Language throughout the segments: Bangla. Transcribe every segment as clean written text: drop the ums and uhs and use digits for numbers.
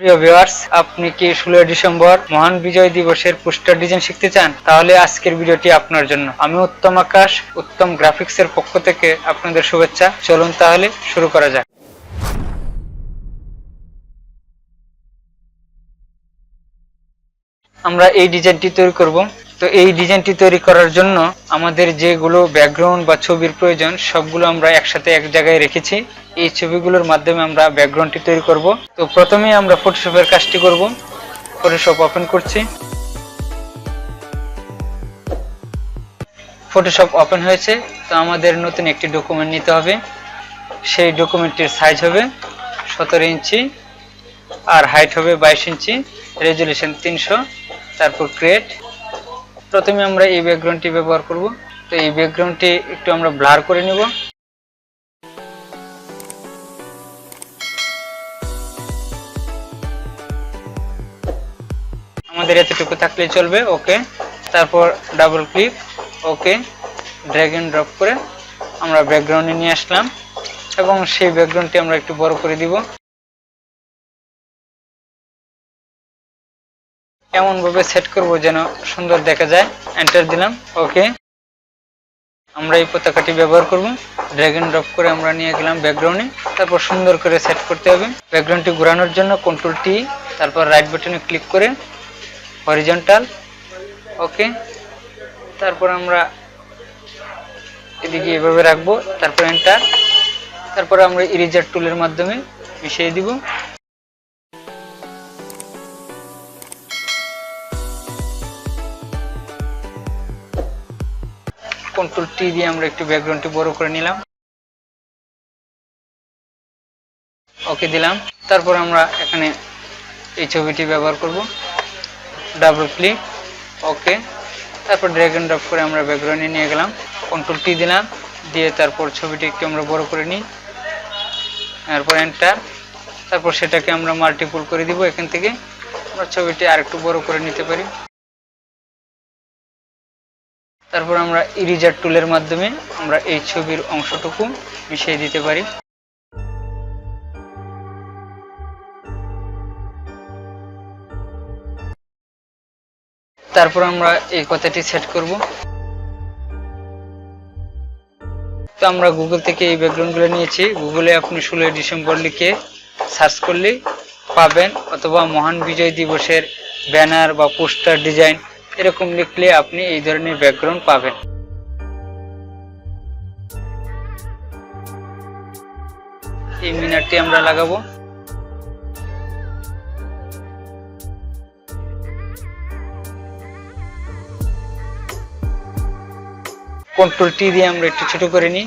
প্রিয় ভিউয়ার্স, আপনি কি 16 ডিসেম্বর মহান বিজয় দিবসের পোস্টার ডিজাইন শিখতে চান? তাহলে আজকের ভিডিওটি আপনার জন্য। আমি উত্তম আকাশ, উত্তম গ্রাফিক্সের পক্ষ থেকে আপনাদের শুভেচ্ছা। চলুন তাহলে শুরু করা যাক। আমরা এই ডিজাইনটি তৈরি করব। তো এই ডিজাইনটি তৈরি করার জন্য আমাদের যেগুলো ব্যাকগ্রাউন্ড বা ছবির প্রয়োজন সবগুলো আমরা একসাথে এক জায়গায় রেখেছি। এই ছবিগুলোর মাধ্যমে আমরা ব্যাকগ্রাউন্ডটি তৈরি করব। তো প্রথমেই আমরা ফটোশপের কাজটি করব। ফটোশপ ওপেন করছি। ফটোশপ ওপেন হয়েছে। তো আমাদের নতুন একটি ডকুমেন্ট নিতে হবে। সেই ডকুমেন্টটির সাইজ হবে 17 ইঞ্চি আর হাইট হবে 22 ইঞ্চি, রেজুলেশন 300। তারপর ক্রিয়েট। প্রথমে আমরা এই ব্যাকগ্রাউন্ডটি ব্যবহার করব। তো এই ব্যাকগ্রাউন্ডটি একটু আমরা ব্লার করে নেব। আমাদের এতটুকু থাকলে চলবে। ওকে। তারপর double click, okay, drag and drop করে আমরা ব্যাকগ্রাউন্ডে নিয়ে আসলাম এবং সেই ব্যাকগ্রাউন্ডটি আমরা একটু বড় করে দিব। এমন ভাবে সেট করব যেন সুন্দর দেখা যায়। এন্টার দিলাম। ওকে। আমরা এই পতাকাটি ব্যবহার করব। ড্র্যাগ এন্ড ড্রপ করে আমরা নিয়ে গেলাম ব্যাকগ্রাউন্ডে। তারপর সুন্দর করে সেট করতে হবে। ব্যাকগ্রাউন্ডটি ঘোরানোর জন্য কন্ট্রোল টি, তারপর রাইট বাটনে ক্লিক করে হরিজন্টাল। ওকে। তারপর আমরা এদিকে এভাবে রাখবো। তারপর এন্টার। তারপর আমরা ইরেজার টুলের মাধ্যমে মিশিয়ে দিব। কন্ট্রোল টি দিয়ে আমরা একটু ব্যাকগ্রাউন্ডটি বড় করে নিলাম। ওকে দিলাম। তারপর আমরা এখানে এই ছবিটি ব্যবহার করব। ডাবল ক্লিক, ওকে। তারপর ড্র্যাগ এন্ড ড্রপ করে আমরা ব্যাকগ্রাউন্ডে নিয়ে গেলাম। কন্ট্রোল টি দিলাম, দিয়ে তারপর ছবিটি একটু আমরা বড় করে নিই। তারপর এন্টার। তারপর সেটাকে আমরা মাল্টিপল করে দিব। এখান থেকে আমরা ছবিটি আরেকটু বড় করে নিতে পারি। তারপর আমরা ইরেজার টুলের মাধ্যমে আমরা এই ছবির অংশটুকু মিশিয়ে দিতে পারি। তারপর আমরা এই কথাটি সেট করব। তো আমরা গুগল থেকে এই ব্যাকগ্রাউন্ডগুলো নিয়েছি। গুগলে আপনি 16 ডিসেম্বর লিখে সার্চ করলে পাবেন, অথবা মহান বিজয় দিবসের ব্যানার বা পোস্টার ডিজাইন এরকম লিখলে আপনি এই ধরনের ব্যাকগ্রাউন্ড পাবেন। এই মিনারটি আমরা লাগাবো। কন্ট্রোল টি দিয়ে আমরা একটু ছোট করে নিই।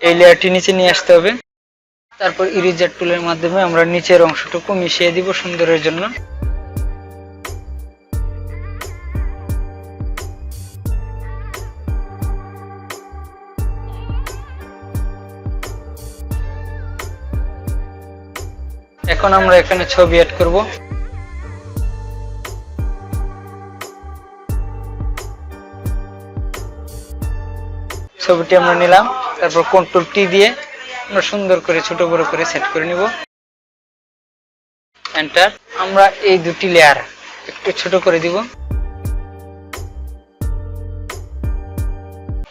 এই লেয়ারটি নিচে নিয়ে আসতে হবে। তারপর ইরেজার টুলের মাধ্যমে আমরা নিচের অংশটুকু মিশিয়ে দিব সুন্দরের জন্য। এখন আমরা এখানে ছবি অ্যাড করব। ছবিটি আমরা নিলাম। তারপর কন্ট্রোল টি দিয়ে আমরা সুন্দর করে ছোট বড় করে সেট করে নিব। এন্টার। আমরা এই দুটি লেয়ার একটু ছোট করে দিব।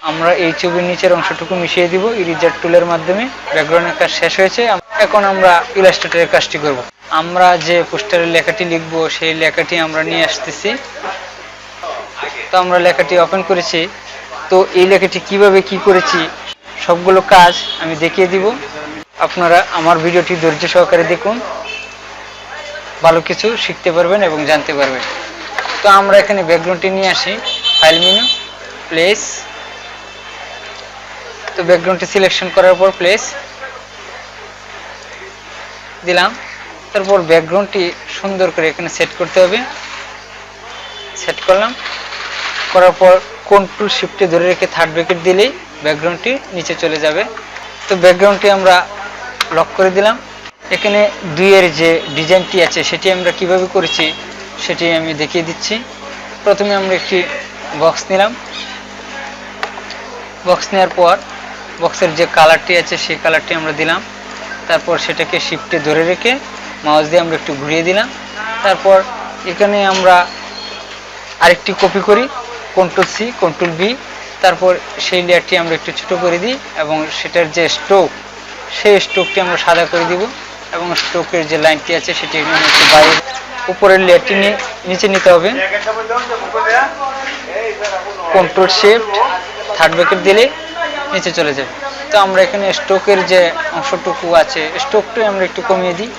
আমরা এই ছবির নিচের অংশটুকু মিশিয়ে দিব ইরেজার টুলের মাধ্যমে। ব্যাকগ্রাউন্ডের কাজ শেষ হয়েছে। এখন আমরা ইলাস্ট্রেটরের কাজটি করব। আমরা যে পোস্টারের লেখাটি লিখব সেই লেখাটি আমরা নিয়ে আসতেছি। তো আমরা লেখাটি ওপেন করেছি। তো এই লেখাটি কিভাবে কি করেছি সবগুলো কাজ আমি দেখিয়ে দিব। আপনারা আমার ভিডিওটি ধৈর্য সহকারে দেখুন, ভালো কিছু শিখতে পারবেন এবং জানতে পারবেন। তো আমরা এখানে ব্যাকগ্রাউন্ডটি নিয়ে আসি। File menu, place. তো ব্যাকগ্রাউন্ডটি সিলেকশন করার পর প্লেস দিলাম। তারপর ব্যাকগ্রাউন্ডটি সুন্দর করে এখানে সেট করতে হবে। সেট করলাম। করার পর কন্ট্রোল শিফটে ধরে রেখে থার্ড ব্র্যাকেট দিলেই ব্যাকগ্রাউন্ডটি নিচে চলে যাবে। তো ব্যাকগ্রাউন্ডটি আমরা লক করে দিলাম। এখানে দুইয়ের যে ডিজাইনটি আছে সেটি আমরা কিভাবে করেছি সেটি আমি দেখিয়ে দিচ্ছি। প্রথমে আমরা একটি বক্স নিলাম। বক্স নেওয়ার পর বক্সের যে কালারটি আছে সেই কালারটি আমরা দিলাম। তারপর সেটাকে শিফটে ধরে রেখে মাউস দিয়ে আমরা একটু ঘুরিয়ে দিলাম। তারপর এখানে আমরা আরেকটি কপি করি, কন্ট্রোল সি কন্ট্রোল ভি, তারপর সেই লেয়ারটি আমরা একটু ছোট করে দিই এবং সেটার যে স্ট্রোক সেই স্ট্রোকটি আমরা সাদা করে দিব এবং স্ট্রোকের যে লাইনটি আছে সেটি একটু বাইরে উপরের লেয়ারটি নিচে নিতে হবে। কন্ট্রোল শিফট থার্ড ব্র্যাকেট দিলে নিচে চলে যাবে। তো আমরা এখানে স্ট্রোকের যে অংশটুকু আছে স্ট্রোকটা আমরা একটু কমিয়ে দিই,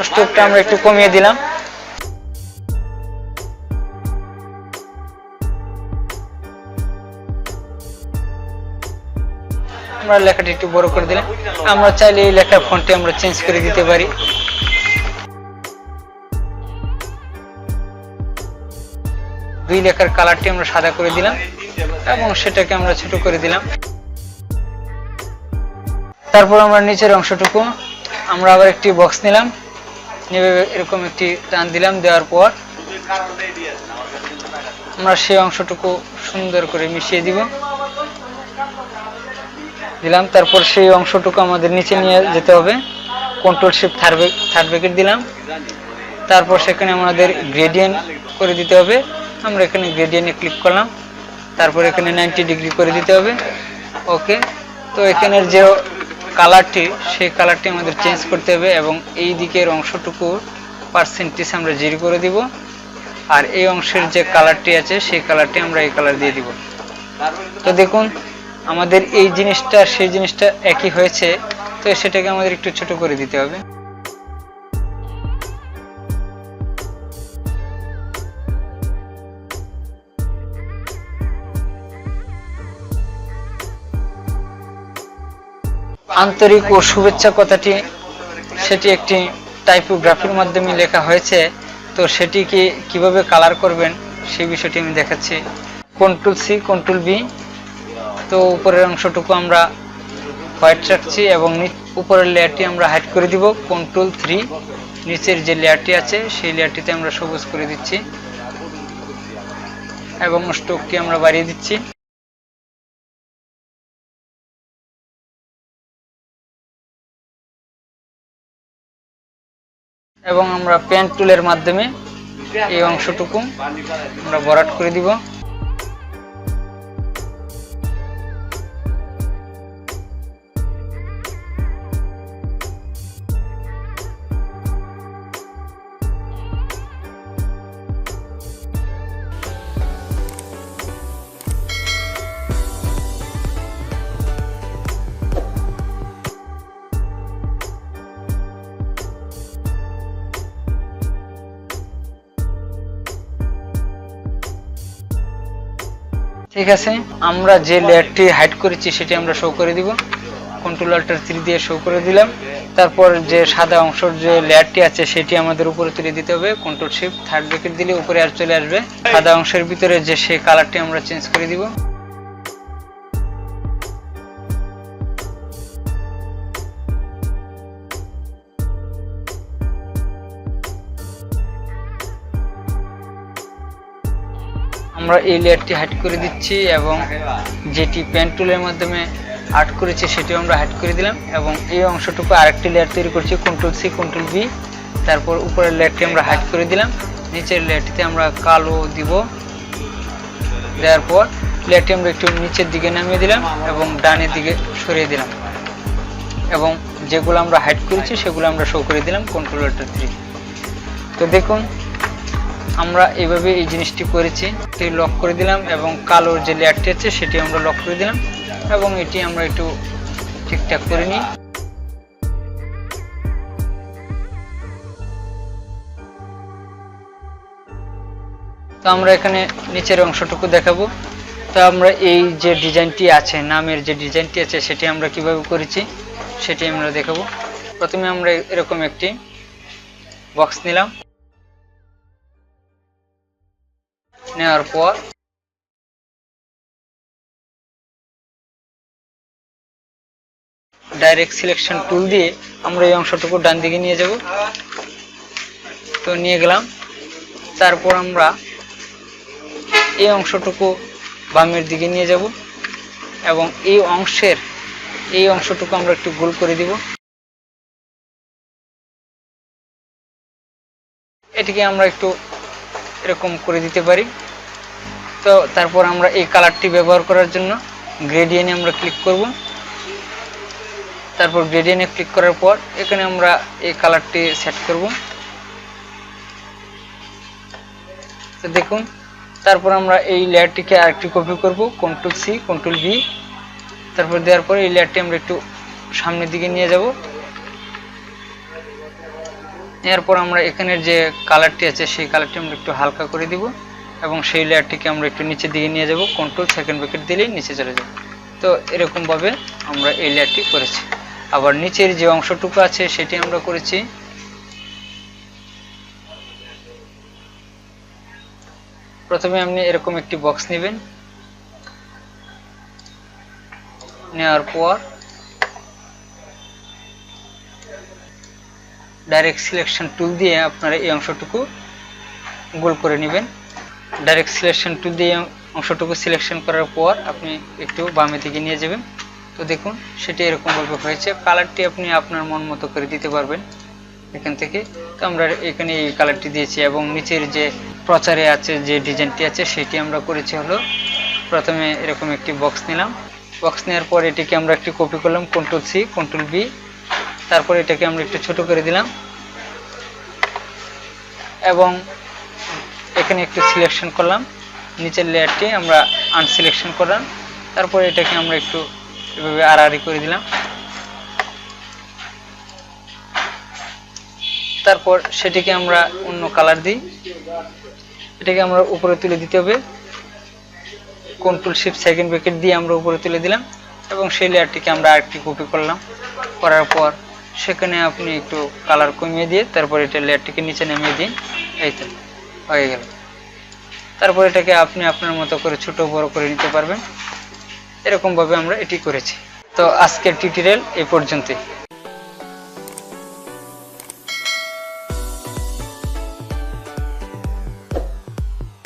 স্ট্রোকটা আমরা একটু কমিয়ে দিলাম। আমরা লেখাটি একটু বড় করে দিলাম। আমরা চাইলে এই লেখার ফন্টটি আমরা চেঞ্জ করে দিতে পারি। দুই লেখার কালারটি আমরা সাদা করে দিলাম এবং সেটাকে আমরা ছোট করে দিলাম। তারপর আমরা নিচের অংশটুকু আমরা আবার একটি বক্স নিলাম, নিয়ে এরকম একটি টান দিলাম। দেওয়ার পর আমরা সেই অংশটুকু সুন্দর করে মিশিয়ে দিলাম। তারপর সেই অংশটুকু আমাদের নিচে নিয়ে যেতে হবে, কন্ট্রোল শিফট থার্ড ব্র্যাকেট দিলাম। তারপর সেখানে আমাদের গ্রেডিয়েন্ট করে দিতে হবে, আমরা এখানে গ্রেডিয়েন্টে ক্লিক করলাম। তারপর এখানে 90 ডিগ্রি করে দিতে হবে। ওকে, তো এখানের যে কালারটি সেই কালারটি আমাদের চেঞ্জ করতে হবে এবং এই দিকের অংশটুকু পার্সেন্টেজ আমরা 0 করে দিব, আর এই অংশের যে কালারটি আছে সেই কালারটি আমরা এই কালার দিয়ে দিব। তো দেখুন আমাদের এই জিনিসটা সেই জিনিসটা একই হয়েছে, তো সেটাকে আমাদের একটু ছোট করে দিতে হবে। আন্তরিক ও শুভেচ্ছা কথাটি সেটি একটি টাইপোগ্রাফির মাধ্যমে লেখা হয়েছে, তো সেটিকে কিভাবে কালার করবেন সেই বিষয়টি আমি দেখাচ্ছি। কন্ট্রোল সি কন্ট্রোল ভি, তো উপরের অংশটুকু আমরা হোয়াইট রাখছি এবং উপরের লেয়ারটি আমরা হাইড করে দিব। কন্ট্রোল 3, নিচের যে লেয়ারটি আছে সেই লেয়ারটিতে আমরা সবুজ করে দিচ্ছি এবং স্ট্রোকটি আমরা বাড়িয়ে দিচ্ছি। এবং আমরা পেন টুলের মাধ্যমে এই অংশটুকু আমরা ভরাট করে দিব। ঠিক আছে, আমরা যে লেয়ারটি হাইড করেছি সেটি আমরা শো করে দিব। কন্ট্রোল অল্টার 3 দিয়ে শো করে দিলাম। তারপর যে সাদা অংশের যে লেয়ারটি আছে সেটি আমাদের উপরে তুলে দিতে হবে। কন্ট্রোল শিফট থার্ড ব্র্যাকেট দিলে উপরে আর চলে আসবে। সাদা অংশের ভিতরে যে সেই কালারটি আমরা চেঞ্জ করে দিব। আমরা এই লেয়ারটি হাইড করে দিচ্ছি এবং যেটি পেন টুলের মাধ্যমে আর্ট করেছি সেটিও আমরা হাইড করে দিলাম এবং এই অংশটুকু আরেকটি লেয়ার তৈরি করছি, কন্ট্রোল সি কন্ট্রোল ভি। তারপর উপরের লেয়ারটি আমরা হাইড করে দিলাম, নিচের লেয়ারটিতে আমরা কালো দিব। দেওয়ার পর লেয়ারটি আমরা একটু নিচের দিকে নামিয়ে দিলাম এবং ডানের দিকে সরিয়ে দিলাম এবং যেগুলো আমরা হাইড করেছি সেগুলো আমরা শো করে দিলাম কন্ট্রোল অল্টার 3। তো দেখুন আমরা এইভাবে এই জিনিসটি করেছি। এটি লক করে দিলাম এবং কালোর যে লেয়ারটি আছে সেটি আমরা লক করে দিলাম এবং এটি আমরা একটু ঠিকঠাক করে নিই। তো আমরা এখানে নিচের অংশটুকু দেখাবো। তো আমরা এই যে ডিজাইনটি আছে, নামের যে ডিজাইনটি আছে সেটি আমরা কিভাবে করেছি সেটি আমরা দেখাবো। প্রথমে আমরা এরকম একটি বক্স নিলাম, নেওয়ার পর ডাইরেক্ট সিলেকশন টুল দিয়ে আমরা এই অংশটুকু ডান দিকে নিয়ে যাব। তো নিয়ে গেলাম। তারপর আমরা এই অংশটুকু বামের দিকে নিয়ে যাব এবং এই অংশটুকু আমরা একটু গোল করে দিব। এটিকে আমরা একটু এরকম করে দিতে পারি। তো তারপর আমরা এই কালারটি ব্যবহার করার জন্য গ্রেডিয়েন্টে আমরা ক্লিক করব। তারপর গ্রেডিয়েন্টে ক্লিক করার পর এখানে আমরা এই কালারটি সেট করব। তো দেখুন, তারপর আমরা এই লেয়ারটিকে আরেকটি কপি করব, কন্ট্রোল সি কন্ট্রোল ভি। তারপর দেওয়ার পরে এই লেয়ারটি আমরা একটু সামনের দিকে নিয়ে যাব। এরপর আমরা এখানের যে কালারটি আছে সেই কালারটি আমরা একটু হালকা করে দিব এবং সেই লেয়ারটিকে আমরা একটু নিচের দিকে নিয়ে যাব, কন্ট্রোল সেকেন্ড ব্র্যাকেট দিলেই নিচে চলে যাব। তো এরকমভাবে আমরা এই লেয়ারটি করেছি। আবার নিচের যে অংশটুকু আছে সেটি আমরা করেছি। প্রথমে আপনি এরকম একটি বক্স নেবেন, নেওয়ার পর ডাইরেক্ট সিলেকশন টুল দিয়ে আপনারা এই অংশটুকু গোল করে নেবেন। ডাইরেক্ট সিলেকশন টুল দিয়ে অংশটুকু সিলেকশন করার পর আপনি একটু বামে দিকে নিয়ে যাবেন। তো দেখুন সেটি এরকমভাবে হয়েছে। কালারটি আপনি আপনার মন মতো করে দিতে পারবেন এখান থেকে। তো আমরা এখানে এই কালারটি দিয়েছি এবং নিচের যে প্রচারে আছে যে ডিজাইনটি আছে সেটি আমরা করেছি হলো, প্রথমে এরকম একটি বক্স নিলাম। বক্স নেওয়ার পর এটিকে আমরা একটি কপি করলাম, কন্ট্রোল সি কন্ট্রোল ভি। তারপর এটাকে আমরা একটু ছোট করে দিলাম এবং এখানে একটু সিলেকশন করলাম। নিচের লেয়ারটি আমরা আনসিলেকশন করলাম। তারপর এটাকে আমরা একটু এভাবে আড়াআড়ি করে দিলাম। তারপর সেটিকে আমরা অন্য কালার দিই। এটাকে আমরা উপরে তুলে দিতে হবে, কন্ট্রোল শিফট সেকেন্ড ব্র্যাকেট দিয়ে আমরা উপরে তুলে দিলাম এবং সেই লেয়ারটিকে আমরা আরেকটি কপি করলাম। করার পর সেখানে আপনি একটু কালার কমিয়ে দিয়ে তারপর এটা লেয়ারটিকে নিচে নামিয়ে দিন। এই তো হয়ে গেল। তারপর এটাকে আপনি আপনার মতো করে ছোট বড় করে নিতে পারবেন। এরকমভাবে আমরা এটি করেছি। তো আজকের টিউটোরিয়াল এই পর্যন্তই।